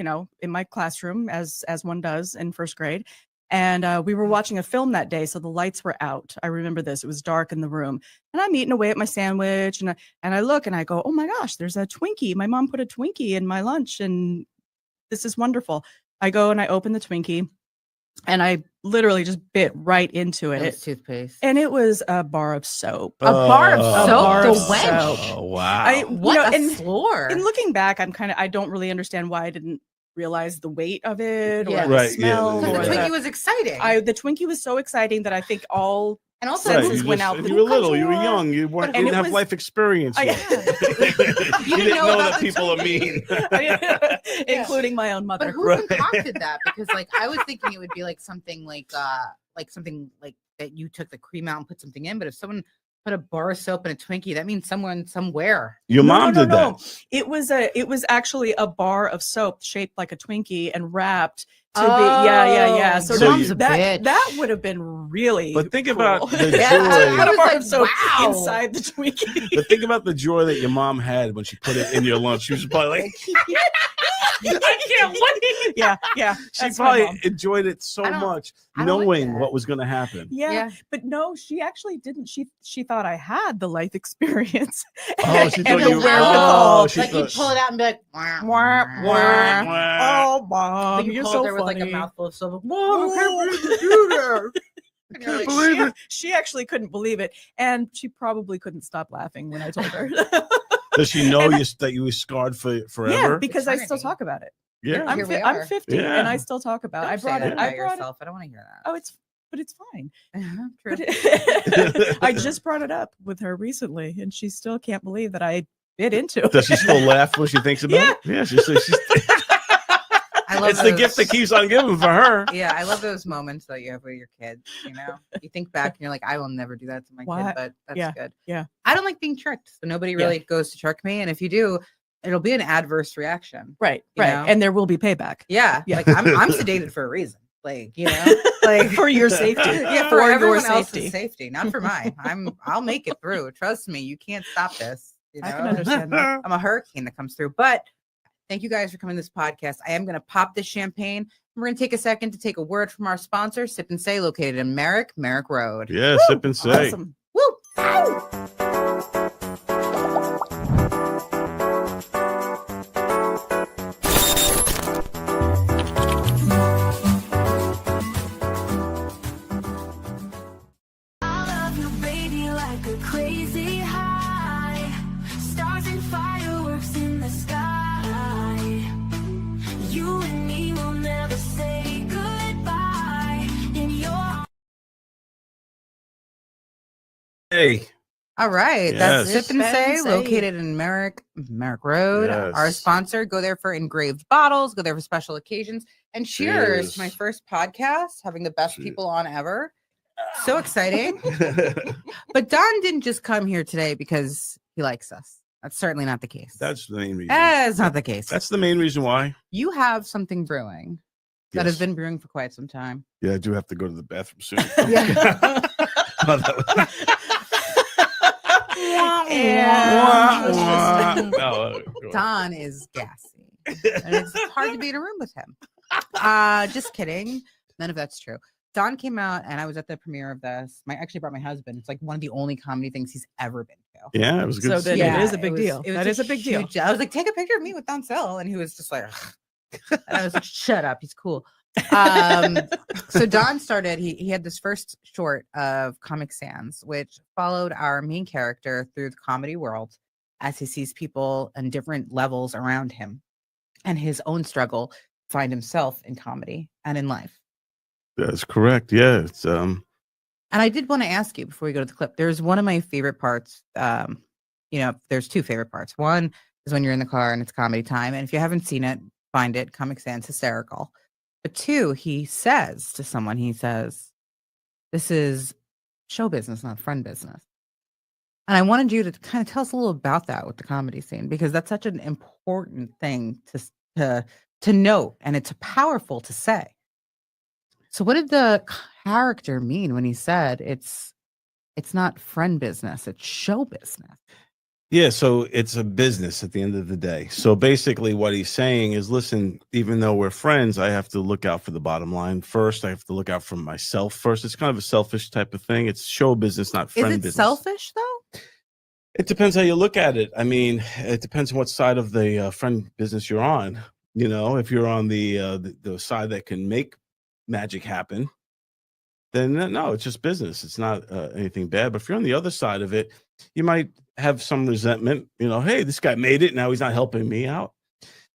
my classroom as one does in first grade, and we were watching a film that day, so the lights were out. I remember this. It was dark in the room, and I'm eating away at my sandwich, and I look and I go, oh my gosh, there's a Twinkie. My mom put a Twinkie in my lunch, and this is wonderful. I go and I open the Twinkie, and I literally just bit right into It it. was toothpaste. And it was a bar of soap. A bar of Oh. soap? bar The of wench. soap. Oh wow. I What you know, a and, floor. and looking back, I don't really understand why I didn't realize the weight of it Yeah. or the Right, yeah, smell. yeah, Because or the yeah. Twinkie was exciting. the Twinkie was so exciting that I think all and also, Right, senses you went just- out. and the you were little, you were contour. young, you weren't, And didn't it have was- life experience I- yet. you didn't know about that the people are mean. including my own but mother. who Right. concocted that? Because like I was thinking it would be like something like something like that you took the cream out and put something in. But if someone put a bar of soap in a Twinkie, that means someone somewhere. Your No, mom no, did no. that. It was actually a bar of soap shaped like a Twinkie and wrapped to Oh, be yeah. So, So mom's a bitch. that would have been really. But think cool. about the Yeah, joy. I Put a was bar like, of soap wow. inside the Twinkie. But think about the joy that your mom had when she put it in your lunch. She was probably like, I can't wait. Yeah. she that's my probably mom. enjoyed it so I don't- much, I don't like knowing that. what was going to happen. Yeah, but no, she actually didn't. She thought I had the life experience. Oh, she and thought the you. wherewithal. Oh, she Like you thought. pull it out and be like, Wah, wah, wah. Wah. Oh, mom, Like you you're pull so it there with like a funny. mouthful of soap. Whoa, I can't believe you do that. And you're like, believe it. She actually couldn't believe it, and she probably couldn't stop laughing when I told her. Does she know And I- you that you were scarred for yeah, forever? because I still Eternity. talk about it. Yeah. I'm Here we I'm are. 50, Yeah. and I still talk about. Don't I say brought that it. about I brought it. yourself. I don't want to hear that. Oh, it's fine. True. But it- I just brought it up with her recently, and she still can't believe that I bit into it. Does she still laugh when she thinks about it? Yeah, she's I love it's the those- gift that keeps on giving for her. Yeah, I love those moments that you have with your kids. You know, you think back and you're like, I will never do that to my Why- kid, but that's yeah, good. yeah. I don't like being tricked, so nobody really goes to trick me. And if you do, it'll be an adverse reaction. Right, You right, know? and there will be payback. Yeah, Yeah. like I'm sedated for a reason. Like like For your safety. yeah, For for your everyone safety. else's safety, not for mine. I'll make it through. Trust me, you can't stop this. You know? I can understand that. I'm a hurricane that comes through. But Thank you guys for coming to this podcast. I am going to pop this champagne. We're going to take a second to take a word from our sponsor, Sip and Say, located in Merrick Road. Yeah, Sip and Say. Awesome. Woo! Ow! Hey. All right. That's Yes. Sip and Sip Say, and Say. located in Merrick Road. Our Yes. sponsor. Go there for engraved bottles, go there for special occasions. And cheers to my Cheers. first podcast, having the best Cheers. people on ever. So exciting. But Don didn't just come here today because he likes us. That's certainly not the case. That's the main reason. That's not the case. That's the main reason why. You have something brewing that has Yes. been brewing for quite some time. Yeah, I do have to go to the bathroom soon. Yeah. No, that was- And No, Don is gassy. And it's hard to be in a room with him. Just kidding. None of that's true. Don came out and I was at the premiere of this. I actually brought my husband. It's like one of the only comedy things he's ever been to. Yeah, it was good. So to then see it you. is a big deal. That is a big deal. I was like, take a picture of me with Don Sill. And he was just like, and I was like, shut up. He's cool. So Don started, he had this first short of Comic Sans, which followed our main character through the comedy world as he sees people and different levels around him and his own struggle to find himself in comedy and in life. That's correct. Yeah, it's And I did want to ask you before we go to the clip. There's one of my favorite parts. There's two favorite parts. One is when you're in the car and it's comedy time. And if you haven't seen it, find it. Comic Sans, hysterical. But two, he says to someone, this is show business, not friend business. And I wanted you to kind of tell us a little about that with the comedy scene, because that's such an important thing to note, and it's powerful to say. So what did the character mean when he said it's not friend business, it's show business? Yeah, so it's a business at the end of the day. So basically what he's saying is, listen, even though we're friends, I have to look out for the bottom line first. I have to look out for myself first. It's kind of a selfish type of thing. It's show business, not friend Is it business. selfish though? It depends how you look at it. I mean, it depends on what side of the friend business you're on. You know, if you're on the side that can make magic happen, then no, it's just business. It's not anything bad. But if you're on the other side of it, you might have some resentment. You know, hey, this guy made it. Now he's not helping me out.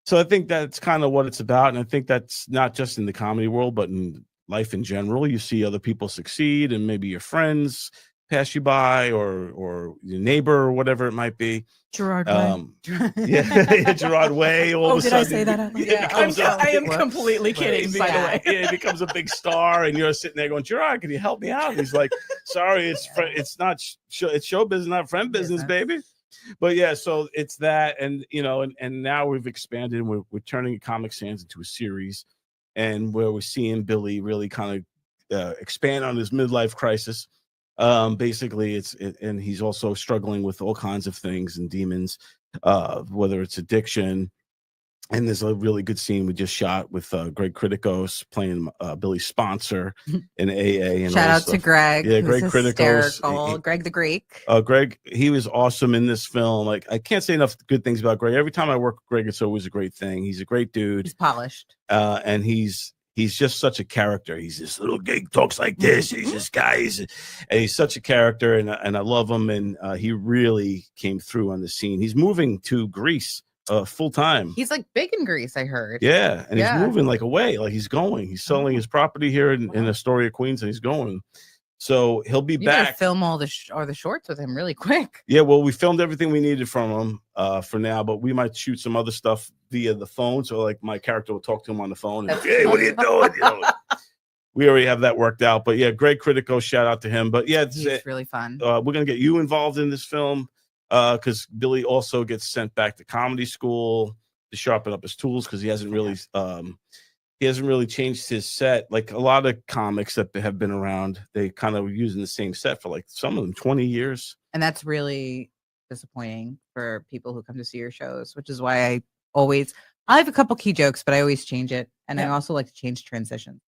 So I think that's kind of what it's about. And I think that's not just in the comedy world, but in life in general. You see other people succeed, and maybe your friends pass you by, or your neighbor, or whatever it might be. Gerard Way. Yeah, Gerard Way. All of a Did I sudden, say that? I am completely kidding, by the way. Yeah, he becomes a big star, and you're sitting there going, Gerard, can you help me out? And he's like, sorry, it's not it's show business, not friend business, baby. But yeah, so it's that, and and now we've expanded, and we're turning Comic Sans into a series, and where we're seeing Billy really kind of expand on his midlife crisis. Basically and he's also struggling with all kinds of things and demons, whether it's addiction. And there's a really good scene we just shot with Greg Criticos playing Billy's sponsor in AA. And Shout all out this to stuff. Greg. Yeah, who's Greg Criticos. hysterical. Greg the Greek. Greg, he was awesome in this film. Like, I can't say enough good things about Greg. Every time I work with Greg, it's always a great thing. He's a great dude. He's polished. And he's just such a character. He's this little guy, talks like this. He's this guy. And he's such a character, and I love him. And he really came through on the scene. He's moving to Greece full time. He's like big in Greece, I heard. Yeah, and Yeah. he's moving like away, like he's going. He's selling his property here in Astoria, Queens, and he's going. So he'll be You gotta back. film all the shorts with him really quick. Yeah, well, we filmed everything we needed from him for now, but we might shoot some other stuff via the phone. So like my character will talk to him on the phone. And, hey, what are you doing? We already have that worked out. But yeah, Greg Critico, shout out to him. But yeah, He's really fun. we're gonna get you involved in this film because Billy also gets sent back to comedy school to sharpen up his tools, because he hasn't really changed his set. Like a lot of comics that have been around, they kind of using the same set for like some of them 20 years. And that's really disappointing for people who come to see your shows, which is why I always I have a couple key jokes, but I always change it, and I Yeah. also like to change transitions.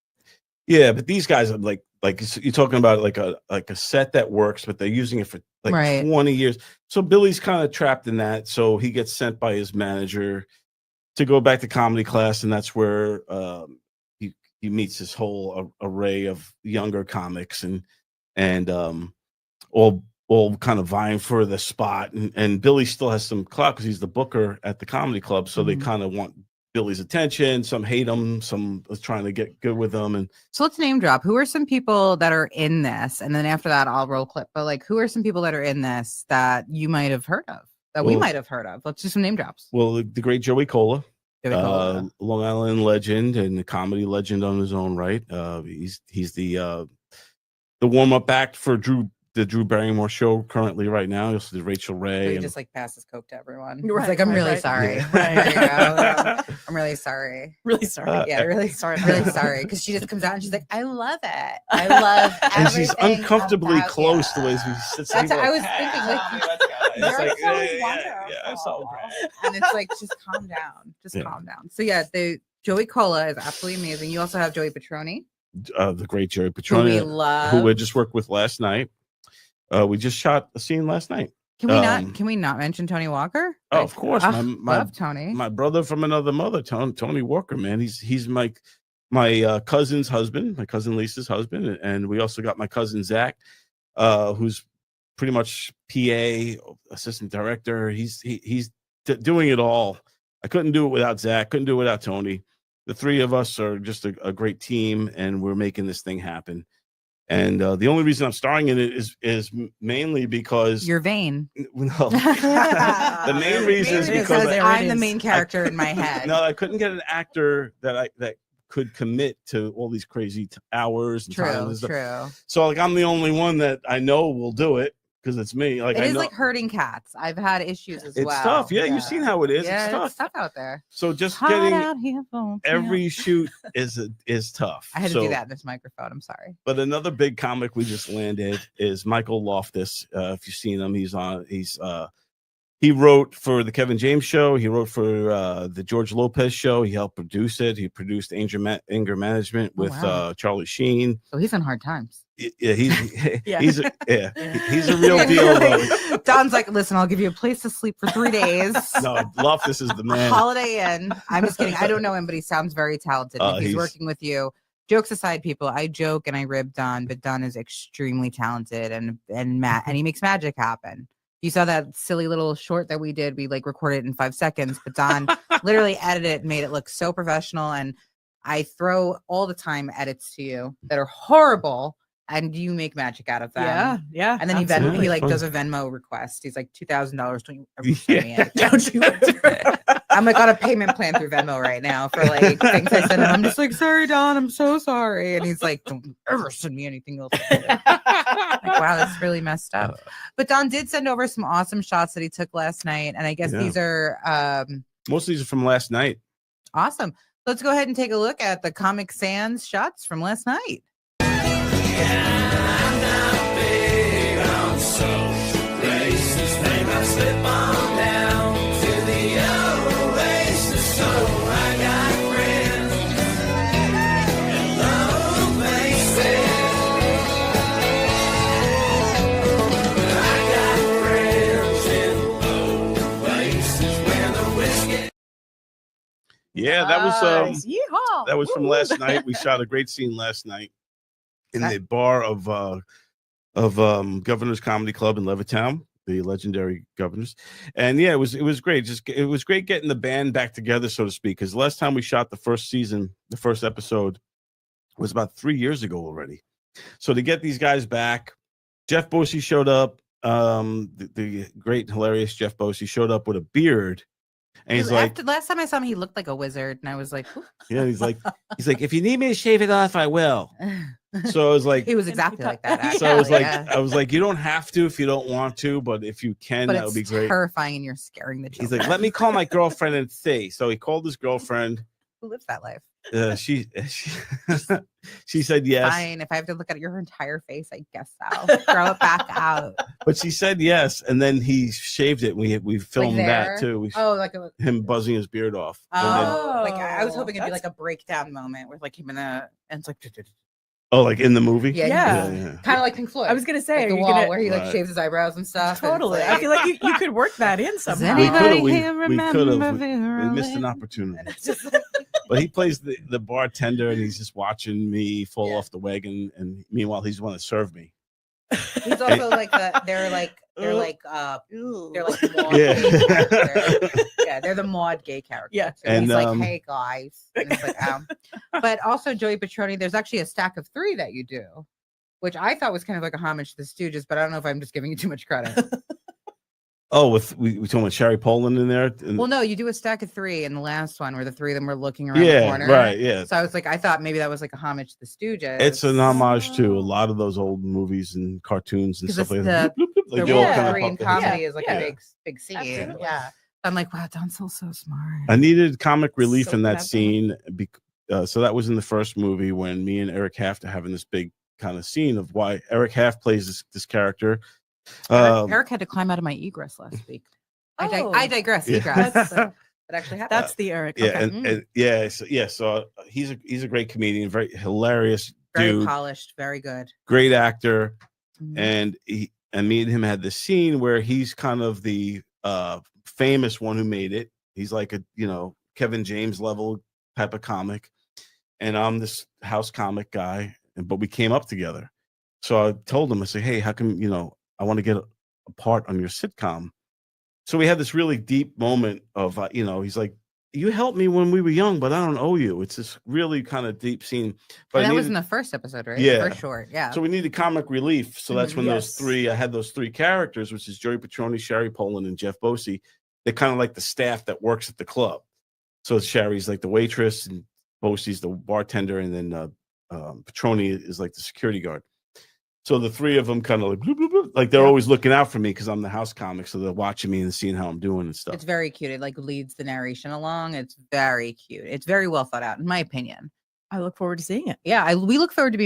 Yeah, but these guys are like you're talking about like a set that works, but they're using it for like Right. 20 years. So Billy's kind of trapped in that. So he gets sent by his manager to go back to comedy class, and that's where he meets this whole array of younger comics and all kind of vying for the spot. And Billy still has some clout because he's the booker at the comedy club. So they kind of want Billy's attention. Some hate him, some are trying to get good with him. And So let's name drop. Who are some people that are in this? And then after that, I'll roll clip. But like, who are some people that are in this that you might have heard of, that we Well- might have heard of? Let's do some name drops. well, the great Joey Cola, Joey Cola. Long Island legend and the comedy legend on his own right. He's the warm-up act for the Drew Barrymore show currently right now. He also did Rachel So Ray. he and- just like passes coke to everyone. Right, He's like, I'm right, really right. sorry. Yeah. There you go. I'm really sorry. Really sorry. Yeah, really sorry. Really sorry. Because she just comes out and she's like, I love it. I love and she's everything uncomfortably about close you." the way she sits. That's there, what I like, was thinking. Like, It's you're like, so yeah, wonderful. I'm so proud. And it's like, just calm down. Just Yeah. calm down. So yeah, the Joey Cola is absolutely amazing. You also have Joey Petroni, The great Jerry who we Petroni, love. who I just worked with last night. We just shot a scene last night. Can we not mention Tony Walker? Oh, of course, Ugh, my love Tony. my brother from another mother, Tony Walker, man. He's my cousin's husband, my cousin Lisa's husband, and we also got my cousin Zach, who's pretty much PA, assistant director. He's doing it all. I couldn't do it without Zach. Couldn't do it without Tony. The three of us are just a great team, and we're making this thing happen. And the only reason I'm starring in it is mainly because You're vain. no, the main reason is because I'm the main character in my head. no, I couldn't get an actor that could commit to all these crazy hours and times True, and stuff. true. So like I'm the only one that I know will do it because it's me. Like It I is know like herding cats. I've had issues as it's well. tough. Yeah, you've seen how it is. Yeah, it's tough. it's tough out there. So just Hot getting out here for every shoot is tough. I had to So- do that in this microphone. I'm sorry. But another big comic we just landed is Michael Loftus. If you've seen him, he wrote for the Kevin James show. He wrote for the George Lopez show. He helped produce it. He produced Anger Management with wow. Charlie Sheen. So he's in hard times. Yeah, he's Yeah. he's a real deal. Though. Don's like, listen, I'll give you a place to sleep for 3 days. No, Loftus is the man. Holiday Inn. I'm just kidding. I don't know him, but he sounds very talented. If he's He's- working with you. Jokes aside, people, I joke and I rib Don, but Don is extremely talented and he makes magic happen. You saw that silly little short that we did. We like recorded it in 5 seconds, but Don literally edited it and made it look so professional. And I throw all the time edits to you that are horrible, and you make magic out of them. Yeah, yeah. And then he absolutely. like does a Venmo request. He's like $2,000. Don't you ever send me it. Don't you? I'm like on a payment plan through Venmo right now for like things I send him. I'm just like, sorry, Don, I'm so sorry. And he's like, don't you ever send me anything else. Like, wow, that's really messed up. But Don did send over some awesome shots that he took last night. And I guess Yeah. these are Most of these are from last night. awesome. Let's go ahead and take a look at the Comic Sans shots from last night. Yeah, that was Nice. Yeehaw. that was from Woo. last night. We shot a great scene last night in the bar of Governor's Comedy Club in Levittown, the legendary Governors. And yeah, it was great. It was great getting the band back together, so to speak. Because last time we shot the first season, the first episode was about 3 years ago already. So to get these guys back, Jeff Bosey showed up. The great, hilarious Jeff Bosey showed up with a beard. And he's like, After, last time I saw him, he looked like a wizard. And I was like, yeah, he's like, if you need me to shave it off, I will. So I was like, he was exactly like that. so I was actually, like, yeah. I was like, you don't have to if you don't want to, but if you can, But that would be it's great. terrifying and you're scaring the He's children. like, let me call my girlfriend and see. So he called his girlfriend. Who lives that life? she said yes, Fine. If I have to look at your entire face, I guess so. Throw it back out. but she said yes, and then he shaved it. We filmed that there? too. Oh, like a Him buzzing his beard off. And then, like I was hoping it'd be that's- like a breakdown moment with like him in a and it's like like in the movie. Yeah. kind of like Pink Floyd. I was gonna say, like are the you wall gonna where he like Right. shaves his eyebrows and stuff. and it's totally? like- I feel like you could work that in Does somehow. anybody We here could've. remember We missed an Verily? opportunity. And it's just like, But he plays the bartender, and he's just watching me fall Yeah. off the wagon, and meanwhile he's the one that served me. he's also like they're like maud Yeah. gay character. Yeah, they're the maud gay character. Yeah. So he's And, like, hey, guys. And it's like, But also Joey Petroni, there's actually a stack of 3 that you do, which I thought was kind of like a homage to the Stooges, but I don't know if I'm just giving you too much credit. Oh, we talking about Sherry Poland in there. And- Well, no, you do a stack of 3 in the last one where the 3 of them were looking around the yeah, corner. right, yeah. So I was like, I thought maybe that was like a homage to the Stooges. It's an homage to a lot of those old movies and cartoons and 'Cause stuff it's like that. the Like the they all Yeah. kind of Wolverine pop their heads. comedy is like Yeah. a big scene. Absolutely. Yeah. I'm like, wow, Don Sil's so smart. I needed comic relief So in that clever. scene. So that was in the first movie when me and Eric Haft are having this big kind of scene of why Eric Haft plays this character. Eric had to climb out of my egress last week. Oh. I digress. Yeah. Egress. That's- that actually happened. That's the Eric. Yeah, Okay. and so he's a great comedian, very hilarious very dude, polished, very good. great actor, Mhm. and me and him had this scene where he's kind of the famous one who made it. He's like a Kevin James level type of comic, and I'm this house comic guy, but we came up together. So I told him, I said, hey, how come I want to get a part on your sitcom. So we had this really deep moment of he's like, you helped me when we were young, but I don't owe you. It's this really kind of deep scene. But And I that was needed- in the first episode, right? Yeah. The first short. Yeah. so we needed comic relief. So that's when Yes. I had those 3 characters, which is Joey Petroni, Sherry Poland, and Jeff Bosey. They're kind of like the staff that works at the club. So Sherry's like the waitress, and Bosey's the bartender, and then Petroni is like the security guard. So the 3 of them kind of like, bloop, bloop, bloop, like they're always looking out for me because I'm the house comic. So they're watching me and seeing how I'm doing and stuff. It's very cute. It like leads the narration along. It's very cute. It's very well thought out, in my opinion. I look forward to seeing it. Yeah, we look forward to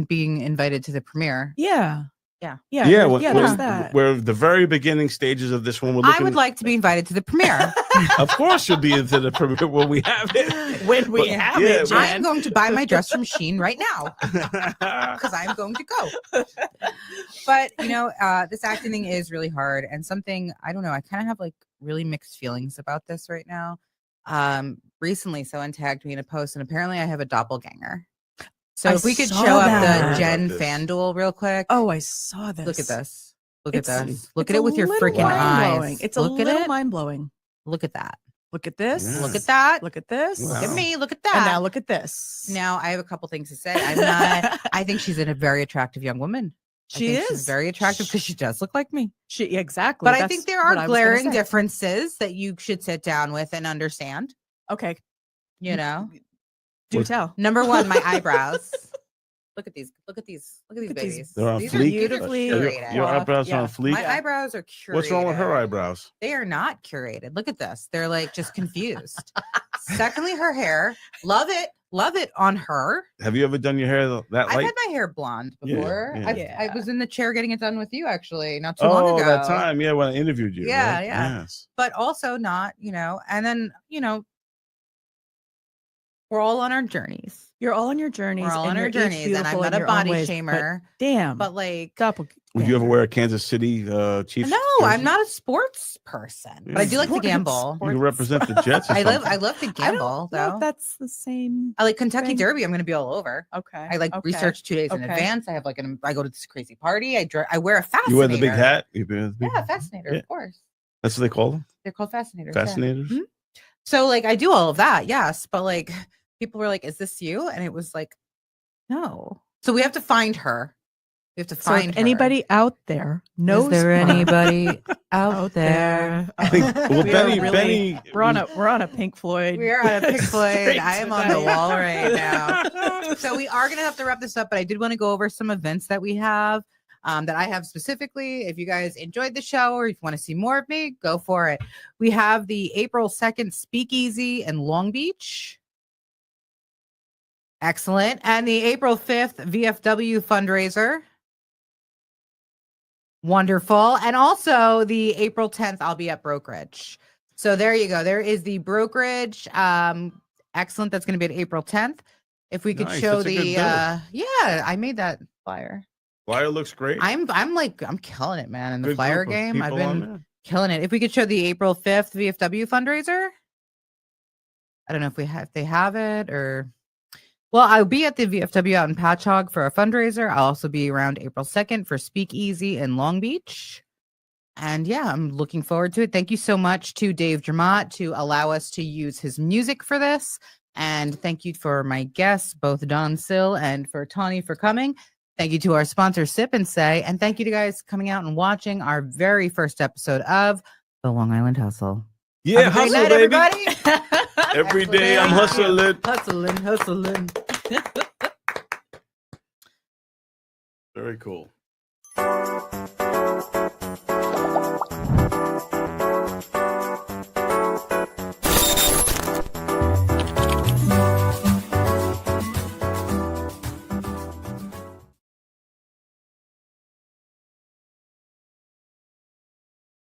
being invited to the premiere. Yeah. Yeah. Yeah. yeah, there's that. we're the very beginning stages of this one. We're I looking. would like to be invited to the premiere. Of course, you'll be into the premiere when we have it. When we But- have yeah, it, but- Jen. I'm going to buy my dress from Shein right now because I'm going to go. But this acting thing is really hard, and something I don't know. I kind of have like really mixed feelings about this right now. Recently, someone tagged me in a post, and apparently I have a doppelganger. So I if we could saw show up that. the Jen About this. FanDuel real quick. Oh, I saw this. Look at this. Look It's- at this. Look it's at it a with your little freaking mind-blowing. eyes. It's a Look at little it. mind blowing. Look at that. Look at this. Yeah. Look at that. Look at this. Wow. Look at me. Look at that. And now look at this. Now I have a couple things to say. I'm not. I think she's a very attractive young woman. I She think she's is. very attractive because she does look like me. She exactly. But I That's think there what are I was gonna glaring say. differences that you should sit down with and understand. Okay. You know, Do What- tell. number one, my eyebrows. Look at these. Look at these. Look at these Look at these. babies. They're on These fleek. are beautifully curated. Your eyebrows are on Yeah. fleek. My eyebrows are curated. What's wrong with her eyebrows? They are not curated. Look at this. They're like just confused. Secondly, her hair. Love it. Love it on her. Have you ever done your hair that I've light? had my hair blonde Yeah, before. yeah. I was in the chair getting it done with you actually not too long Oh, ago. that time, yeah, when I interviewed you. Yeah, right? yeah. Yes. But also not, and then, we're all on our journeys. You're all on your journeys. We're all and on our you're each journeys, and I'm beautiful not in a your own body ways, but shamer. Damn. But like, couple. Would you ever wear a Kansas City Chiefs? no, I'm jersey? not a sports person, but I do like to Sports. gamble. You can represent the Jets. Or I something. love to I gamble don't know though. if that's the same. I like Kentucky thing. Derby. I'm going to be all over. Okay. I like okay. research 2 days in Okay. advance. I have I go to this crazy party. I wear a fascinator. You wear the big hat. You wear the big- Yeah, fascinator, Yeah. of course. That's what they call them. They're called fascinators. yeah. Fascinators. Mhm. So like I do all of that, yes, but like people were like, "Is this you?" And it was like, no. So we have to find her. We have to So find if her. anybody out there knows, Is there her anybody out out there? I think. Well, We are Benny. really- Benny. we're on a Pink Floyd. We are on a Pink Floyd. streak I am on the tonight. wall right now. So we are going to have to wrap this up, but I did want to go over some events that we have. That I have specifically. If you guys enjoyed the show or if you want to see more of me, go for it. We have the April 2nd Speakeasy in Long Beach. Excellent. And the April 5th VFW fundraiser. Wonderful. And also the April 10th, I'll be at Brokerage. So there you go. There is the Brokerage. Excellent. That's going to be at April 10th. If we could Nice. show That's a good the, bill. yeah, I made that flyer. Flyer looks great. I'm killing it, man. In the Good flyer group of game, I've people on been there. killing it. If we could show the April 5th VFW fundraiser. I don't know if they have it or. Well, I'll be at the VFW out in Patchogue for a fundraiser. I'll also be around April 2nd for Speakeasy in Long Beach. And yeah, I'm looking forward to it. Thank you so much to Dave Dramont to allow us to use his music for this. And thank you for my guests, both Don Sill and for Tawny for coming. Thank you to our sponsor, Sip and Say. And thank you to guys coming out and watching our very first episode of The Long Island Hustle. Yeah, Have a great hustle, night, baby. everybody. Every day I'm hustling. Hustling. Very cool.